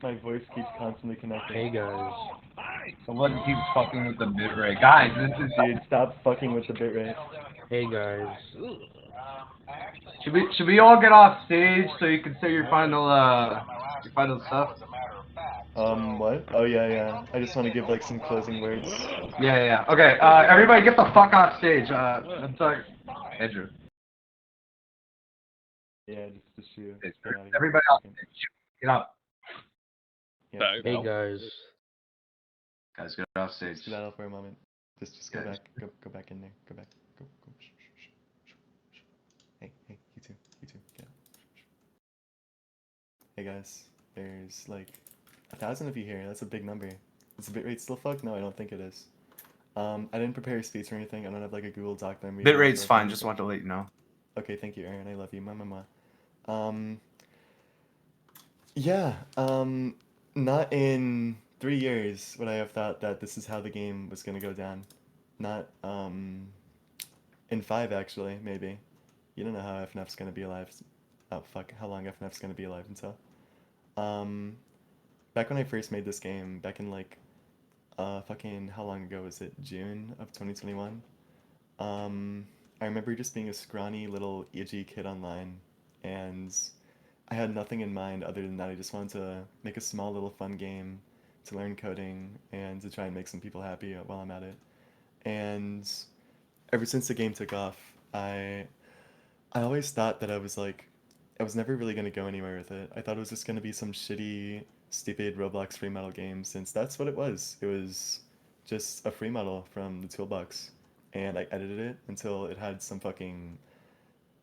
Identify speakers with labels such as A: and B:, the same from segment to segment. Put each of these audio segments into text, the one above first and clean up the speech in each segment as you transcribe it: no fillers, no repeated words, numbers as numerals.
A: My voice keeps constantly connecting.
B: Hey guys.
C: Someone keeps fucking with the bitrate. Guys, this is.
A: Dude, stop fucking with the bitrate.
B: Hey guys.
C: Should we all get off stage so you can say your final stuff?
A: What? Oh, yeah. I just want to give, like, some closing words.
C: Yeah. Okay, everybody get the fuck off stage. I'm sorry. Andrew.
A: Yeah, just you.
C: It's
A: Get out of here.
C: everybody off stage. Get up.
A: Yeah,
B: Hey guys.
C: Guys, get off stage.
A: just skedaddle for a moment. Just go
C: Yeah.
A: back. Go back in there. Go back. Go. Shh. Hey, you two. Get out. Hey guys, there's like 1,000 of you here. That's a big number. Is the bitrate still fucked? No, I don't think it is. I didn't prepare a speech or anything. I don't have like a Google Doc that I'm reading.
C: Bitrate's fine. Just want to let you know.
A: Okay, thank you, Aaron. I love you, mama. Yeah. Not in 3 years would I have thought that this is how the game was gonna go down. Not in five actually, maybe. You don't know how FNF's gonna be alive. Oh fuck, how long FNF's gonna be alive until. Um, Back when I first made this game, back in like, fucking, how long ago was it? June of 2021? I remember just being a scrawny little edgy kid online, and I had nothing in mind other than that I just wanted to make a small little fun game to learn coding and to try and make some people happy while I'm at it. And ever since the game took off, I always thought that I was never really gonna go anywhere with it. I thought it was just gonna be some shitty, stupid Roblox free model game, since that's what it was. It was just a free model from the toolbox, and I edited it until it had some fucking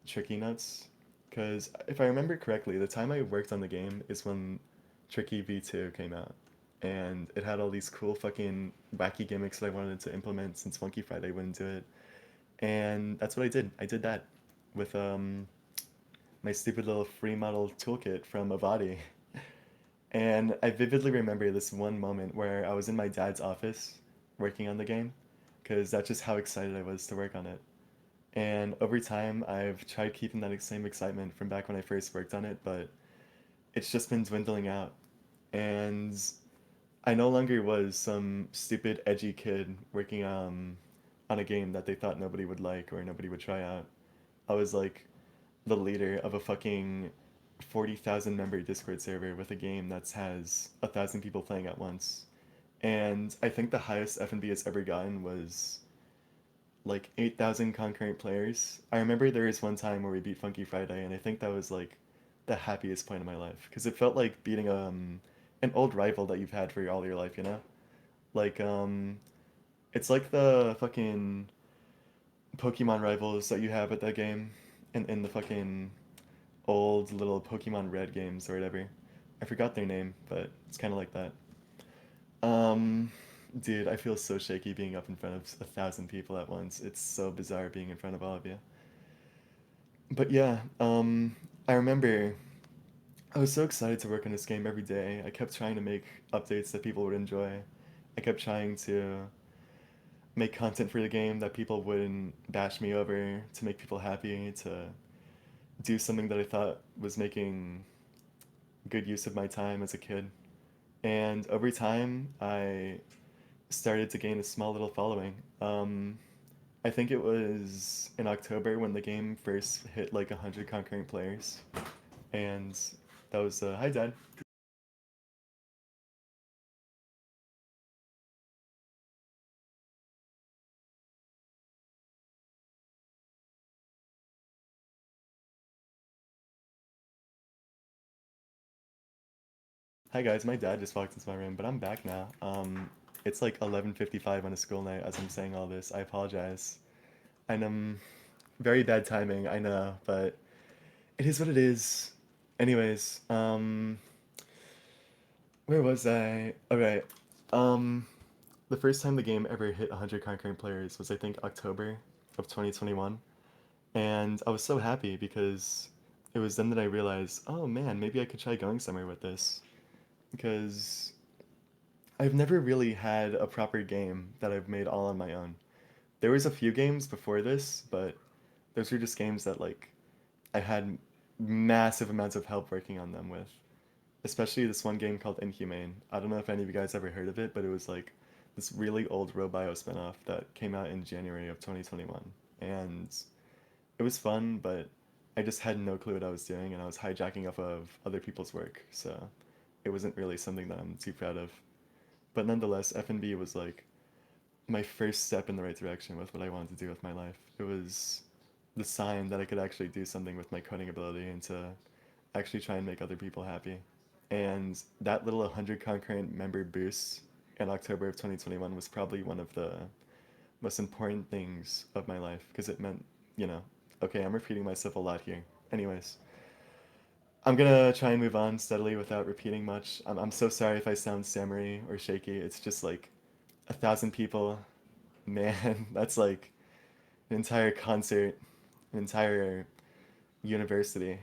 A: tricky nuts. Cause if I remember correctly, the time I worked on the game is when Tricky V2 came out, and it had all these cool fucking wacky gimmicks that I wanted to implement since Funky Friday wouldn't do it, and that's what I did. I did that with my stupid little free model toolkit from Avadi. And I vividly remember this one moment where I was in my dad's office working on the game, because that's just how excited I was to work on it. And over time, I've tried keeping that same excitement from back when I first worked on it, but it's just been dwindling out. And I no longer was some stupid, edgy kid working on a game that they thought nobody would like or nobody would try out. I was like the leader of a fucking 40,000 member Discord server with a game that has 1,000 people playing at once. And I think the highest FNB has ever gotten was like 8,000 concurrent players. I remember there was one time where we beat Funky Friday, and I think that was like the happiest point of my life because it felt like beating an old rival that you've had for all your life, you know? Like it's like the fucking Pokemon rivals that you have at that game in the fucking old little Pokemon Red games or whatever. I forgot their name, but it's kind of like that. Um, Dude, I feel so shaky being up in front of 1,000 people at once. It's so bizarre being in front of all of you. But yeah, I remember I was so excited to work on this game every day. I kept trying to make updates that people would enjoy. I kept trying to make content for the game that people wouldn't bash me over, to make people happy, to do something that I thought was making good use of my time as a kid. And over time, I started to gain a small little following. I think it was in October when the game first hit like 100 concurrent players, and that was hi Dad. Hi guys, my dad just walked into my room, but I'm back now. It's like 11:55 on a school night as I'm saying all this. I apologize. And very bad timing, I know, but it is what it is. Anyways, where was I? Okay. Um, the first time the game ever hit 100 concurrent players was I think October of 2021, and I was so happy because it was then that I realized, oh man, maybe I could try going somewhere with this, because I've never really had a proper game that I've made all on my own. There was a few games before this, but those were just games that like I had massive amounts of help working on them with. especially this one game called Inhumane. I don't know if any of you guys ever heard of it, but it was like this really old Robio spinoff that came out in January of 2021. And it was fun, but I just had no clue what I was doing, and I was hijacking off of other people's work, so it wasn't really something that I'm too proud of. But nonetheless, FNB was like my first step in the right direction with what I wanted to do with my life. It was the sign that I could actually do something with my coding ability and to actually try and make other people happy. And that little 100 concurrent member boost in October of 2021 was probably one of the most important things of my life because it meant, you know, okay, I'm repeating myself a lot here. Anyways, I'm gonna try and move on steadily without repeating much. I'm so sorry if I sound stammery or shaky. It's just like 1,000 people. Man, that's like an entire concert, an entire university.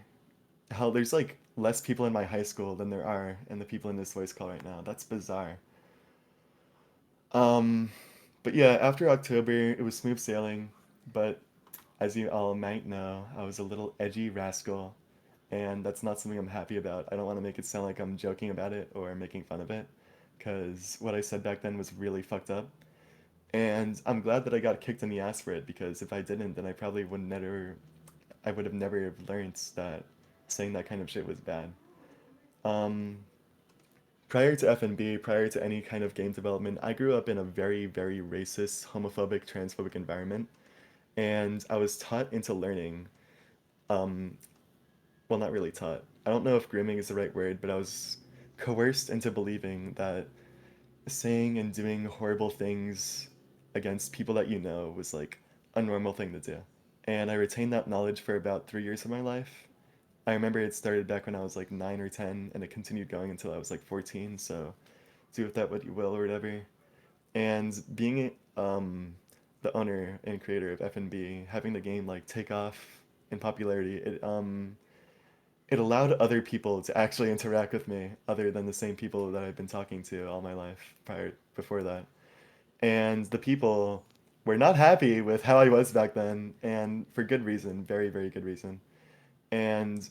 A: Hell, there's like less people in my high school than there are in the people in this voice call right now. That's bizarre. Um, but yeah, after October, it was smooth sailing. But as you all might know, I was a little edgy rascal, and that's not something I'm happy about. I don't want to make it sound like I'm joking about it or making fun of it, because what I said back then was really fucked up. And I'm glad that I got kicked in the ass for it, because if I didn't, then I would have never learned that saying that kind of shit was bad. Um, Prior to FNB, prior to any kind of game development, I grew up in a very, very racist, homophobic, transphobic environment, and I was taught into learning. Um, well, not really taught. I don't know if grooming is the right word, but I was coerced into believing that saying and doing horrible things against people that you know was like a normal thing to do. And I retained that knowledge for about 3 years of my life. I remember it started back when I was like 9 or 10, and it continued going until I was like 14. So do with that what you will or whatever. And being the owner and creator of FNB, having the game like take off in popularity, it allowed other people to actually interact with me, other than the same people that I've been talking to all my life prior before that. And the people were not happy with how I was back then, and for good reason, very, very good reason. And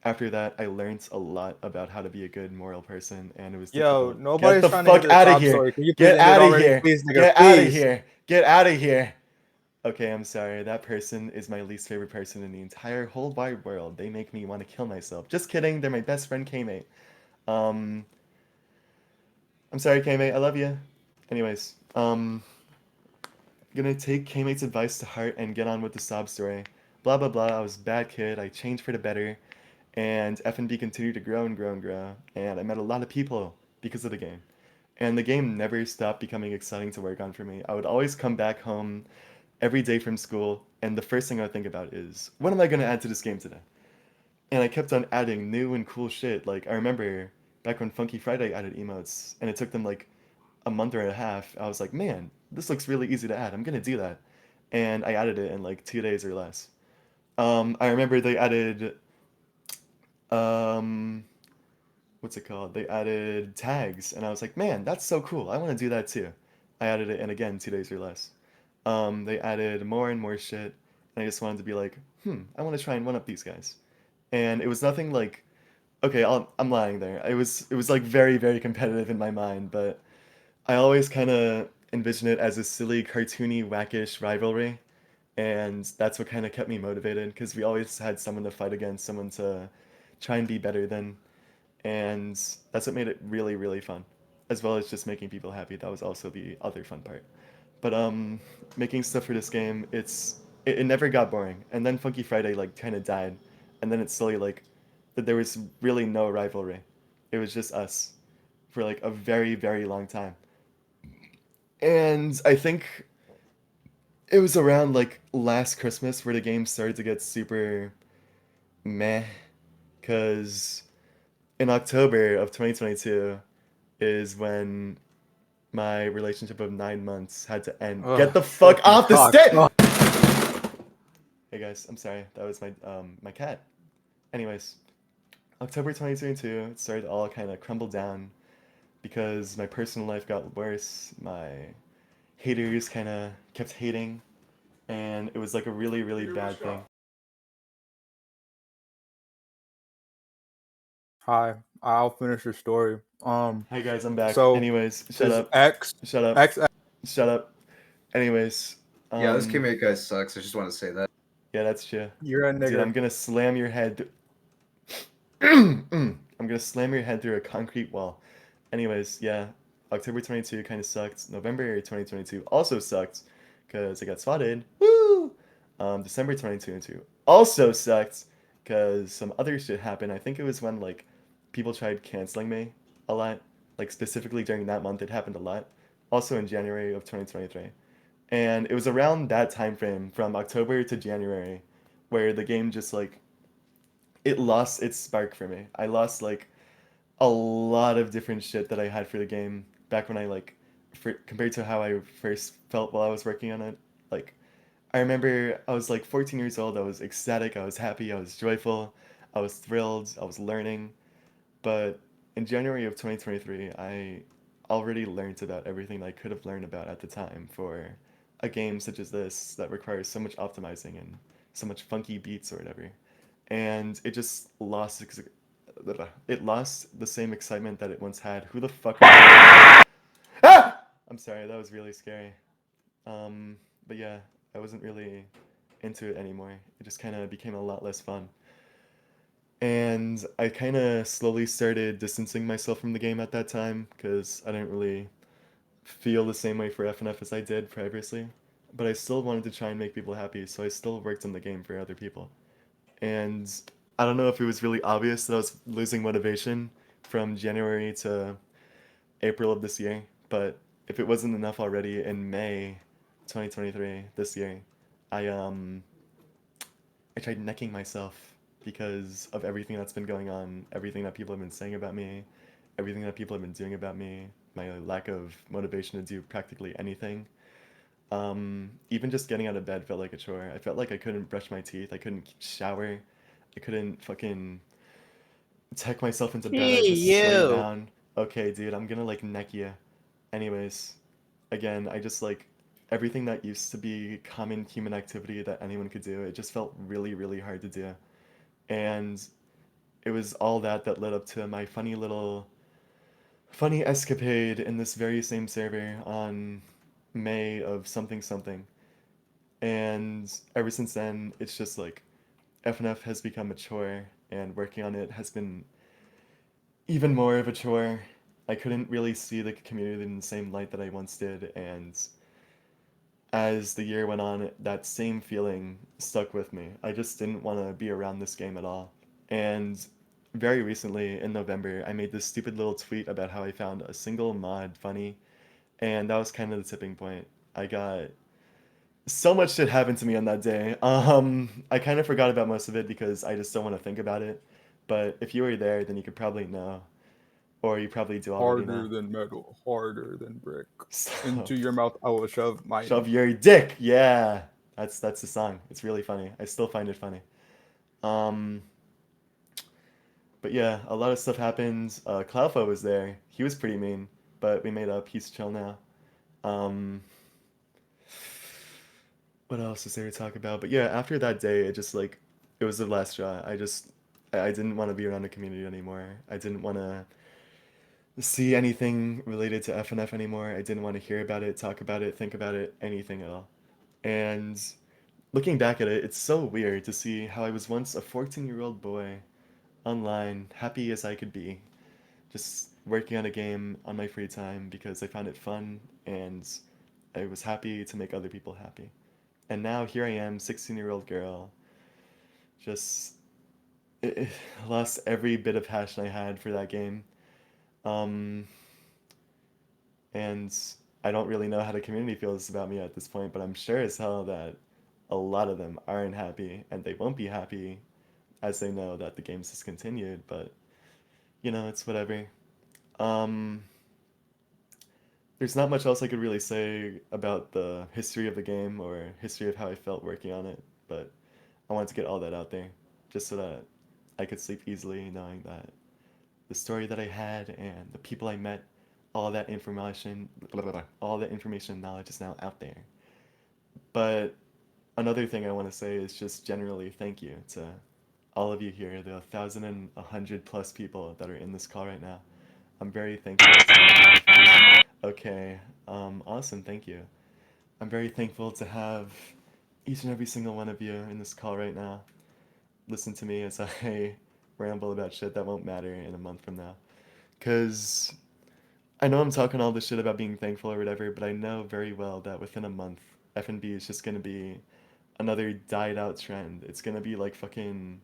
A: after that, I learned a lot about how to be a good moral person, and it was
B: Yo,
A: difficult. Get
B: nobody's
A: the
B: trying to hear
A: fuck
B: the
A: out of
B: top
A: here!
B: story. Can you please
A: Get
B: end it
A: out of
B: already?
A: here!
B: Please, nigga,
A: Get out of
B: please.
A: here! Get out of here! Okay, I'm sorry. That person is my least favorite person in the entire whole wide world. They make me want to kill myself. Just kidding. They're my best friend, K-Mate. Um, I'm sorry, K-Mate. I love you. Anyways, gonna take K-Mate's advice to heart and get on with the sob story. Blah blah blah. I was a bad kid. I changed for the better, and FNB continued to grow and grow and grow. And I met a lot of people because of the game. And the game never stopped becoming exciting to work on for me. I would always come back home every day from school, and the first thing I would think about is, what am I gonna add to this game today? And I kept on adding new and cool shit. Like I remember back when Funky Friday added emotes, and it took them like a month or a half. I was like, man, this looks really easy to add. I'm gonna do that, and I added it in like 2 days or less. I remember they added um, what's it called? They added tags, and I was like, man, that's so cool. I want to do that too. I added it, and again, 2 days or less. They added more and more shit, and I just wanted to be like, I want to try and one up these guys. And it was nothing like, okay, I'm lying there. It was like very, very competitive in my mind, but I always kind of envision it as a silly, cartoony, wackish rivalry, and that's what kind of kept me motivated because we always had someone to fight against, someone to try and be better than, and that's what made it really, really fun, as well as just making people happy. That was also the other fun part. But making stuff for this game, it never got boring. And then Funky Friday like kind of died, and then it slowly like that there was really no rivalry. It was just us for like a very, very long time. And I think it was around like last Christmas where the game started to get super meh, because in October of 2022 is when my relationship of 9 months had to end. Get
B: Ugh,
A: the fuck
B: fucking
A: off the
B: cock.
A: stage!
B: Ugh.
A: Hey guys, I'm sorry. That was my cat. Anyways, October 2022 it started to all kind of crumble down because my personal life got worse. My haters kind of kept hating, and it was like a really, really bad thing.
B: Hi, I'll finish your story.
A: Hi guys, I'm back.
B: So
A: Anyways, shut
B: is
A: up.
B: X
A: Shut up.
B: X
A: Shut up. Anyways,
D: Yeah, this teammate guy sucks. I just want to say that.
A: yeah, that's true.
B: you're a
A: Dude, I'm
B: nigger.
A: gonna slam your head. I'm gonna slam your head through a concrete wall. Anyways, yeah, October 22 kind of sucked. November 2022 also sucked because I got swatted. Woo! December 2022 also sucked because some other shit happened. I think it was when like people tried canceling me a lot. Like specifically during that month, it happened a lot. Also in January of 2023. And it was around that time frame from October to January where the game just like it lost its spark for me. I lost like a lot of different shit that I had for the game back when I like compared to how I first felt while I was working on it. Like I remember I was like 14 years old. I was ecstatic. I was happy. I was joyful. I was thrilled. I was learning. But in January of 2023, I already learned about everything I could have learned about at the time for a game such as this that requires so much optimizing and so much funky beats or whatever. And it just lost it lost the same excitement that it once had. Who the fuck? Ah! I'm sorry, that was really scary. But yeah, I wasn't really into it anymore. It just kind of became a lot less fun. And I kind of slowly started distancing myself from the game at that time because I didn't really feel the same way for FNF as I did previously. But I still wanted to try and make people happy, so I still worked on the game for other people. And I don't know if it was really obvious that I was losing motivation from January to April of this year, but if it wasn't enough already in May 2023 this year, I I tried necking myself because of everything that's been going on, everything that people have been saying about me, everything that people have been doing about me, my lack of motivation to do practically anything. Even just getting out of bed felt like a chore. I felt like I couldn't brush my teeth, I couldn't shower, I couldn't fucking tuck myself into bed or
E: Hey,
A: just lay
E: you.
A: down. Okay, dude, I'm gonna like neck you. Anyways, again, I just like everything that used to be common human activity that anyone could do, it just felt really, really hard to do. And it was all that that led up to my funny escapade in this very same server on May of something something. And ever since then, it's just like FNF has become a chore, and working on it has been even more of a chore. I couldn't really see the community in the same light that I once did, and as the year went on, that same feeling stuck with me. I just didn't want to be around this game at all. And very recently, in November, I made this stupid little tweet about how I found a single mod funny, and that was kind of the tipping point. I got so much shit happened to me on that day. I kind of forgot about most of it because I just don't want to think about it. But if you were there, then you could probably know, or you probably do already know.
B: Harder than metal, harder than brick.
A: So,
B: Into your mouth I will shove my
A: shove your dick. Yeah, that's the song. It's really funny. I still find it funny. Um, but yeah, a lot of stuff happened. Cloudflow was there. He was pretty mean, but we made up. He's chill now. Um, what else is there to talk about? But yeah, after that day, it just like it was the last straw. I didn't want to be around the community anymore. I didn't want to see anything related to FNF anymore. I didn't want to hear about it, talk about it, think about it, anything at all. And looking back at it, it's so weird to see how I was once a 14-year-old boy online, happy as I could be, just working on a game on my free time because I found it fun and I was happy to make other people happy. And now here I am, 16-year-old girl, just it lost every bit of passion I had for that game. Um, and I don't really know how the community feels about me at this point, but I'm sure as hell that a lot of them aren't happy, and they won't be happy as they know that the game's discontinued, but it's whatever. Um, there's not much else I could really say about the history of the game or history of how I felt working on it, but I wanted to get all that out there just so that I could sleep easily knowing that the story that I had and the people I met, all that information and knowledge is now out there. But another thing I want to say is just generally thank you to all of you here, the 1,100 plus people that are in this call right now. I'm very thankful. Okay, awesome, thank you. I'm very thankful to have each and every single one of you in this call right now. Listen to me as I ramble about shit that won't matter in a month from now. Because I know I'm talking all this shit about being thankful or whatever, but I know very well that within a month, FNB is just gonna be another died out trend. It's gonna be like fucking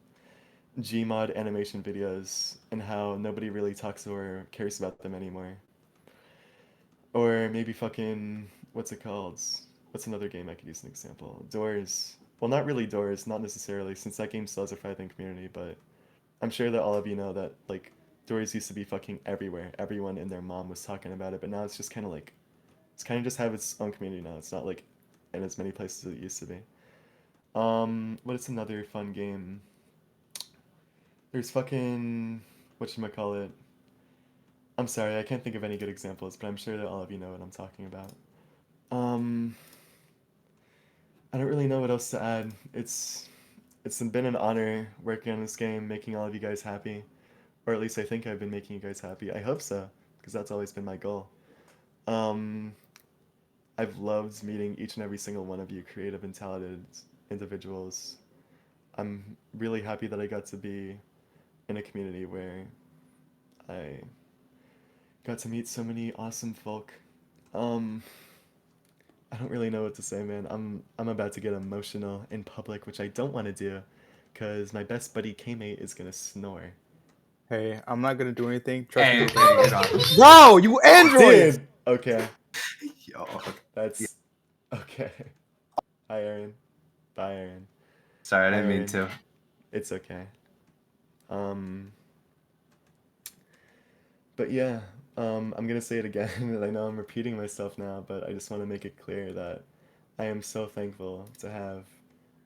A: Gmod animation videos and how nobody really talks or cares about them anymore. Or maybe fucking, what's it called? What's another game I could use an example? Doors. Well, not really Doors, not necessarily, since that game still has a thriving community, but I'm sure that all of you know that, like, Doors used to be fucking everywhere. Everyone and their mom was talking about it, but now it's just kind of like, it's kind of just have its own community now. It's not like in as many places as it used to be. What is another fun game? There's fucking, whatchamacallit? I'm sorry, I can't think of any good examples, but I'm sure that all of you know what I'm talking about. Um, I don't really know what else to add. It's been an honor working on this game, making all of you guys happy. Or at least I think I've been making you guys happy. I hope so, because that's always been my goal. Um, I've loved meeting each and every single one of you creative and talented individuals. I'm really happy that I got to be in a community where I got to meet so many awesome folk. Um, I don't really know what to say, man. I'm about to get emotional in public, which I don't want to do, because my best buddy K-Mate is gonna snore.
B: Hey, I'm not gonna do anything. Trust
D: Hey,
B: me.
D: okay, get on.
B: Bro, you android!
A: Dude! Okay,
D: Yo,
A: that's... Okay. Hi, Aaron. Bye, Aaron.
D: sorry, I
A: Hi,
D: didn't mean
A: Aaron.
D: to.
A: It's okay. But yeah, I'm gonna say it again, and I know I'm repeating myself now, but I just want to make it clear that I am so thankful to have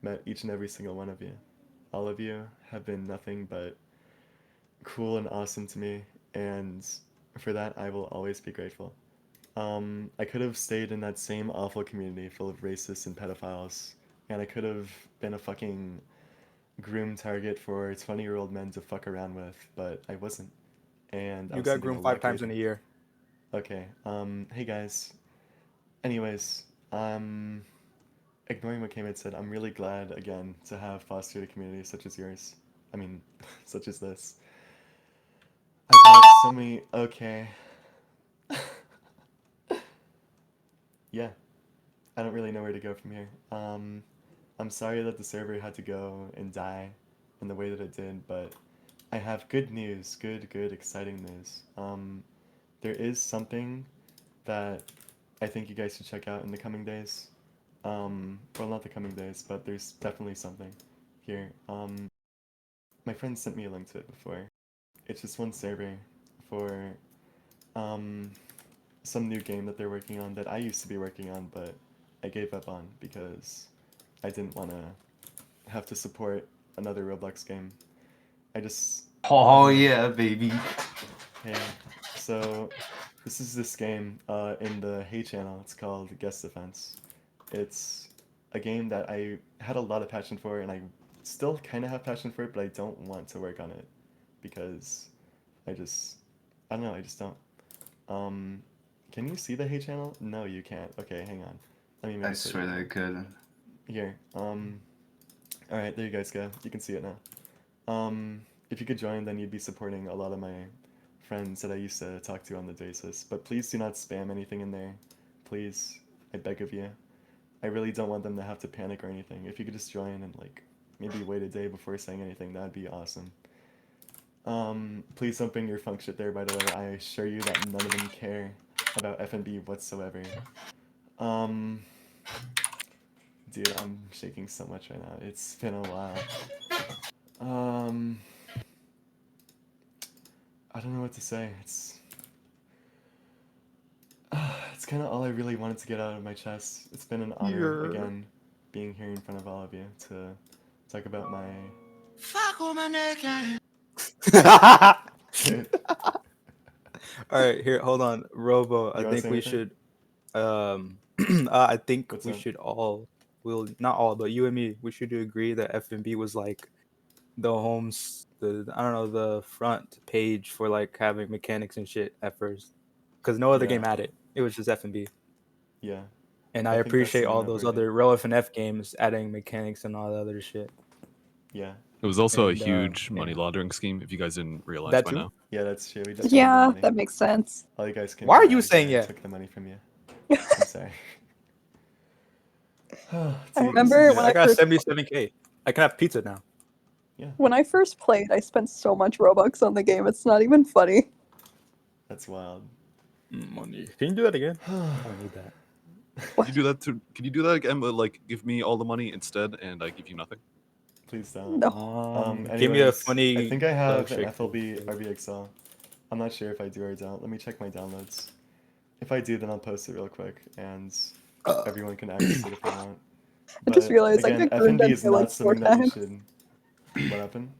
A: met each and every single one of you. All of you have been nothing but cool and awesome to me, and for that I will always be grateful. I could have stayed in that same awful community full of racists and pedophiles, and I could have been a fucking groom target for 20-year-old men to fuck around with, but I wasn't. And I
B: You
A: was
B: got
A: thinking a
B: groomed
A: lot
B: 5 times in
A: greater.
B: a year.
A: Okay, hey guys. Anyways, ignoring what K-Mate said, I'm really glad again to have fostered a community such as yours. I mean, such as this. I've met so many. Okay. Yeah, I don't really know where to go from here. I'm sorry that the server had to go and die in the way that it did, but I have good news. Good, exciting news. There is something that I think you guys should check out in the coming days. Well, not the coming days, but there's definitely something here. My friend sent me a link to it before. It's just one server for um, some new game that they're working on that I used to be working on, but I gave up on because I didn't want to have to support another Roblox game. I just
D: Oh yeah, baby.
A: Hey, so this is this game in the Hey channel. It's called Guest Defense. It's a game that I had a lot of passion for, and I still kind of have passion for it, but I don't want to work on it because I don't know, I just don't. Um, can you see the Hey channel? No, you can't. Okay, hang on. Let me
D: I
A: make
D: swear that I could.
A: Here. All right, there you guys go. You can see it now. If you could join, then you'd be supporting a lot of my friends that I used to talk to on the basis. But please do not spam anything in there. Please, I beg of you. I really don't want them to have to panic or anything. If you could just join and like maybe wait a day before saying anything, that'd be awesome. Please don't bring your funk shit there, by the way. I assure you that none of them care about FNB whatsoever. Um, Dude, I'm shaking so much right now. It's been a while. Um, I don't know what to say. It's kind of all I really wanted to get out of my chest. It's been an honor
B: Yeah.
A: again being here in front of all of you to talk about my.
B: All right, here, hold on, Robo. I
A: You wanna
B: think
A: say
B: we
A: anything?
B: should. I think
A: What's
B: we
A: up?
B: should all. Will not all, but you and me. We should agree that FNB was like the homes, the I don't know, the front page for like having mechanics and shit at first, because no other
A: Yeah.
B: game had it. It was just F&B.
A: Yeah.
B: And
A: I
B: I
A: think that's
B: appreciate
A: the
B: all
A: one
B: those
A: upward,
B: other Row F games adding mechanics and all the other shit.
A: Yeah.
E: It was also a
B: And,
E: huge
B: yeah.
E: money laundering scheme. If you guys didn't realize
B: That
E: by
B: too?
E: now.
A: Yeah, that's true. We just spent the
F: Yeah,
A: money.
F: that makes sense.
A: All you guys can
B: Why
A: do
B: are you
A: now is
B: saying
A: I
B: yeah?
A: took the money from you. I'm sorry.
F: I
A: See, this
F: remember
A: is-
F: when
B: I
F: I
B: got
F: first
B: 77K. I can have pizza now.
F: when I first played, I spent so much Robux on the game. It's not even funny.
A: That's wild.
B: Money. Can you do that again? I don't need that.
E: Can you do that to? Can you do that again? But like, give me all the money instead, and I give you nothing.
A: Please don't.
F: No.
B: Give me a
A: Anyways,
B: funny.
A: I think I have an
B: milkshake,
A: FLB
B: please.
A: RBXL. I'm not sure if I do or don't. Let me check my downloads. If I do, then I'll post it real quick, and everyone can access it if they want.
F: I just
A: But
F: realized I
A: again,
F: got groomed
A: FNB
F: up
A: is
F: by,
A: not
F: like, 4
A: something that you
F: times.
A: should. What happened?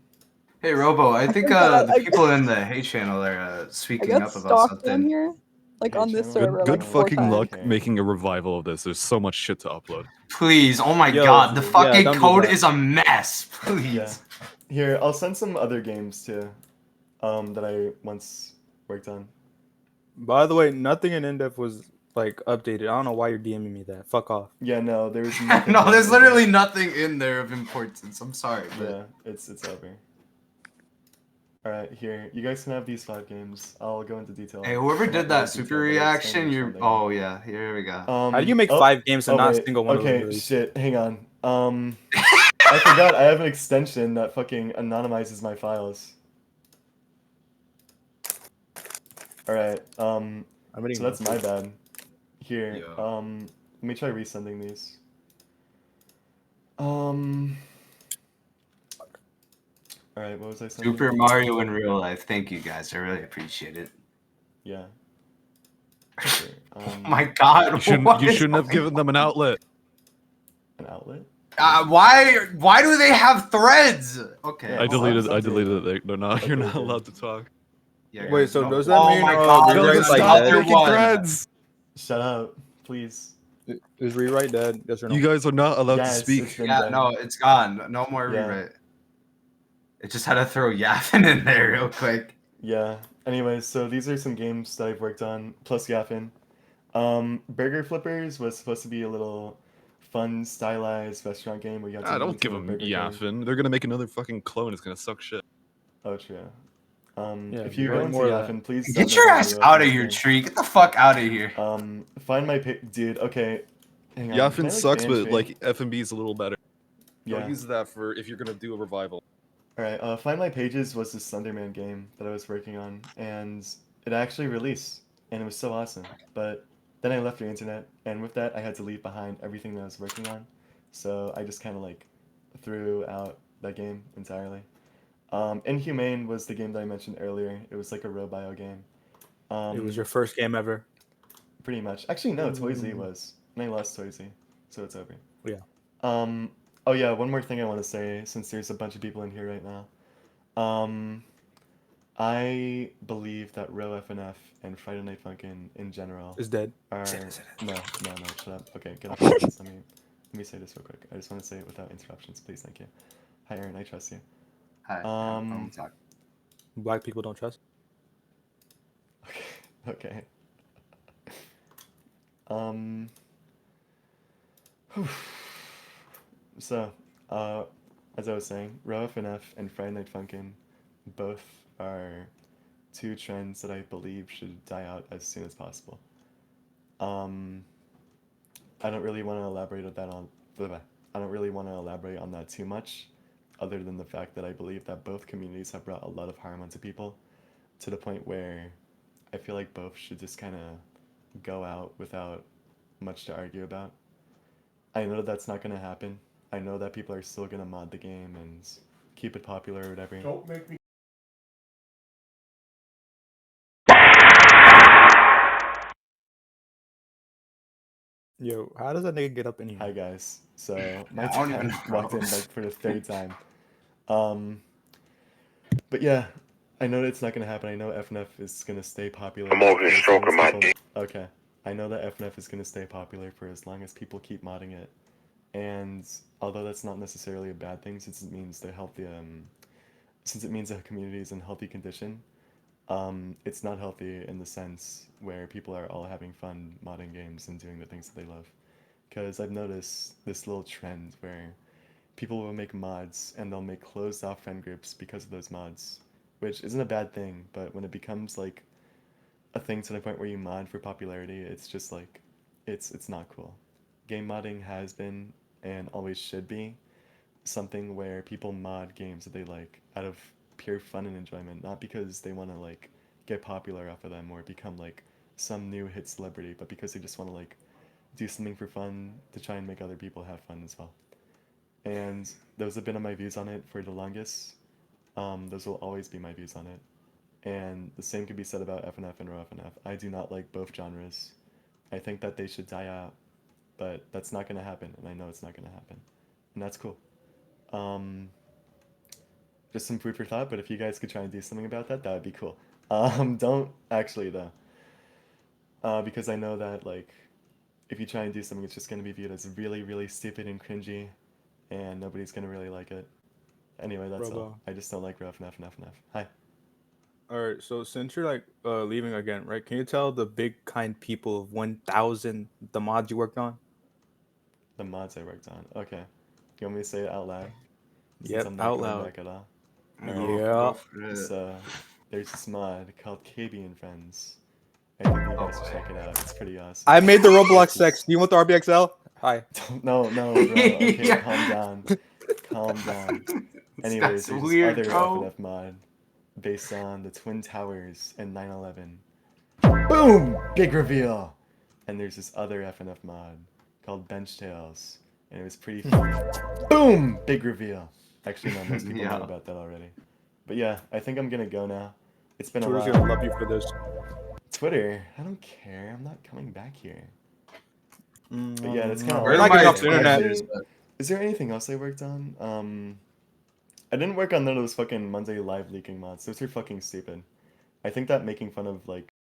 D: Hey Robo, I think
F: forgot-
D: the
F: I-
D: people in the hate channel are
F: I
D: speaking
F: got
D: up about
F: stalked on
D: something.
F: here, like
A: Hey,
F: on this
A: channel.
F: server,
E: Good,
F: like
E: good
F: 4
E: fucking
F: times.
E: luck
A: Okay.
E: making a revival of this. There's so much shit to upload.
D: Please, oh my
B: Yo,
D: god, the
A: dude.
B: Yeah,
D: fucking
B: don't do
D: code
B: that.
D: is a mess. Please.
A: Yeah. Here, I'll send some other games too, that I once worked on.
B: By the way, nothing in in-depth was like updated. I don't know why you're DMing me that. Fuck off.
A: Yeah, no, there was nothing.
D: No,
A: wrong
D: there's
A: with
D: literally
A: that.
D: nothing in there of importance. I'm sorry, but
A: Yeah, it's over. All right, here, you guys can have these 5 games. I'll go into detail.
D: hey, whoever
A: Well, not
D: did that
A: really
D: super
A: detail, but I'll explain
D: reaction,
A: which
D: you're.
A: one they
D: Oh yeah, here we go.
A: are.
B: How do you make
A: oh,
B: 5 games and not a
A: wait,
B: single one of them
A: okay,
B: released?
A: shit, hang on. I forgot I have an extension that fucking anonymizes my files. All right,
B: I'm reading
A: so that's
B: this.
A: my bad. Here,
D: Yeah.
A: let me try resending these. All right, what was I saying?
D: Super Mario in real life. Thank you guys. I really appreciate it.
A: Yeah. Here,
D: Oh my god,
E: You shouldn't.
D: what
E: You
D: is
E: shouldn't have given them an outlet.
A: an outlet.
D: why do they have threads? Okay.
A: Yeah,
E: I
A: it's
E: deleted.
A: not
E: I deleted
A: something-
E: it. They're not. You're
A: Okay,
E: not
A: good.
E: allowed to talk.
D: Yeah,
B: Wait,
D: guys,
B: so
D: no-
B: does that
D: oh
B: mean,
D: my
B: uh,
D: god,
B: Tell them
D: there's
B: to stop
D: another
E: making
D: one.
E: threads.
A: Shut up, please.
B: Is rewrite dead? Yes or no?
E: You guys are not allowed to
A: Yes,
E: speak.
A: it's been
D: Yeah,
A: done.
D: no, it's gone. No more
A: Yeah.
D: rewrite. It just had to throw Yaffin in there real quick.
A: Yeah. Anyways, so these are some games that I've worked on, plus Yaffin. Burger Flippers was supposed to be a little fun, stylized restaurant game where you have to
E: Ah,
A: move
E: don't
A: into
E: give
A: a
E: them
A: Burger King.
E: Yaffin. They're gonna make another fucking clone. It's gonna suck shit.
A: Oh, true.
B: Yeah,
A: If you
B: right,
A: go into
B: more of that.
A: Yaffin, please
D: Get
A: don't
D: your
A: let me
D: ass
A: do
D: out of
A: this
D: here,
A: game.
D: tree. Get the fuck out of here.
A: Find my dude. Okay, hang on. Can I,
E: Yaffin
A: like,
E: sucks,
A: ban
E: but
A: Tree?
E: like F&B is a little better.
A: Yeah.
E: Don't use that for if you're gonna do a revival.
A: Alright, Find My Pages was this Slenderman game that I was working on, and it actually released, and it was so awesome. But then I left the internet, and with that, I had to leave behind everything that I was working on. So I just kind of like threw out that game entirely. Inhumane was the game that I mentioned earlier. It was like a Robio game.
B: It was your first game ever.
A: Pretty much. Actually, no, Toysy was. And I lost Toysy, so it's over.
B: Yeah.
A: Oh yeah, one more thing I want to say, since there's a bunch of people in here right now. I believe that Row FNF and Friday Night Funkin' in general
B: Is dead.
A: are
B: Say it.
A: no, shut up. Okay, get off my case. Let me say this real quick. I just want to say it without interruptions, please. Thank you. Hi, Aaron. I trust you.
D: Hi. I'm talking.
B: Black people don't trust.
A: Okay. So, as I was saying, Row FNF and Friday Night Funkin' both are 2 trends that I believe should die out as soon as possible. I don't really want to elaborate on that I don't really want to elaborate on that too much, other than the fact that I believe that both communities have brought a lot of harm onto people, to the point where I feel like both should just kind of go out without much to argue about. I know that that's not going to happen. I know that people are still going to mod the game and keep it popular or whatever.
G: Don't make me.
B: Yo, how does that nigga get up in here?
A: Hi guys. So my
D: I don't even
A: dad
D: know.
A: walked in like for the 3rd time. But yeah, I know that it's not gonna happen. I know FNF is gonna stay popular.
G: I'm over here
A: for as
G: stroking
A: long as
G: my
A: people- Okay. I know that FNF is gonna stay popular for as long as people keep modding it. And although that's not necessarily a bad thing, since it means they help the since it means a community is in healthy condition, it's not healthy in the sense where people are all having fun modding games and doing the things that they love. Because I've noticed this little trend where people will make mods and they'll make closed off friend groups because of those mods, which isn't a bad thing, but when it becomes like a thing to the point where you mod for popularity, it's just like it's not cool. Game modding has been and always should be something where people mod games that they like out of pure fun and enjoyment, not because they want to like get popular off of them or become like some new hit celebrity, but because they just want to like do something for fun to try and make other people have fun as well. And those have been my views on it for the longest. Those will always be my views on it. And the same can be said about FNF and RoFNF. I do not like both genres. I think that they should die out, but that's not going to happen, and I know it's not going to happen. And that's cool. Just some food for thought, but if you guys could try and do something about that, that would be cool. Don't actually, though. Because I know that, like, if you try and do something, it's just going to be viewed as really, really stupid and cringy, and nobody's going to really like it. Anyway, that's
B: Robo.
A: all. I just don't like RoFNF and FNF. Hi.
B: All right, so since you're like leaving again, right? Can you tell the big kind people of 1,000 the mods you worked on?
A: The mods I worked on. Okay. You want me to say it out loud? Since
B: Yep,
A: I'm not
B: out
A: going
B: loud.
A: back at all.
B: Yeah.
D: Go for it.
A: So, there's this mod called KB and Friends. I think you guys should check it out. It's pretty awesome.
B: I made the Roblox
A: It's
B: sex.
A: just-
B: Do you want the RBXL? Hi.
A: No, bro. Okay,
D: Yeah.
A: calm down. Calm down.
D: This
A: Anyways,
D: guy's
A: there's
D: weird,
A: this other
D: bro.
A: FNF mod based on the Twin Towers and 9/11. Boom! Big reveal! And there's this other FNF mod called Bench Tales. And it was pretty funny. Boom! Big reveal. Actually, no, most people
D: Yeah.
A: know about that already. But yeah, I think I'm gonna go now. It's been a
B: Twitter's
A: while.
B: gonna love you for this.
A: Twitter? I don't care. I'm not coming back here. But yeah, that's kinda
B: no.
A: all
D: Where's
B: We're not
D: my
B: getting off the internet.
A: Actually, is there anything else I worked on? I didn't work on none of those fucking Monday live leaking mods. Those are fucking stupid. I think that making fun of like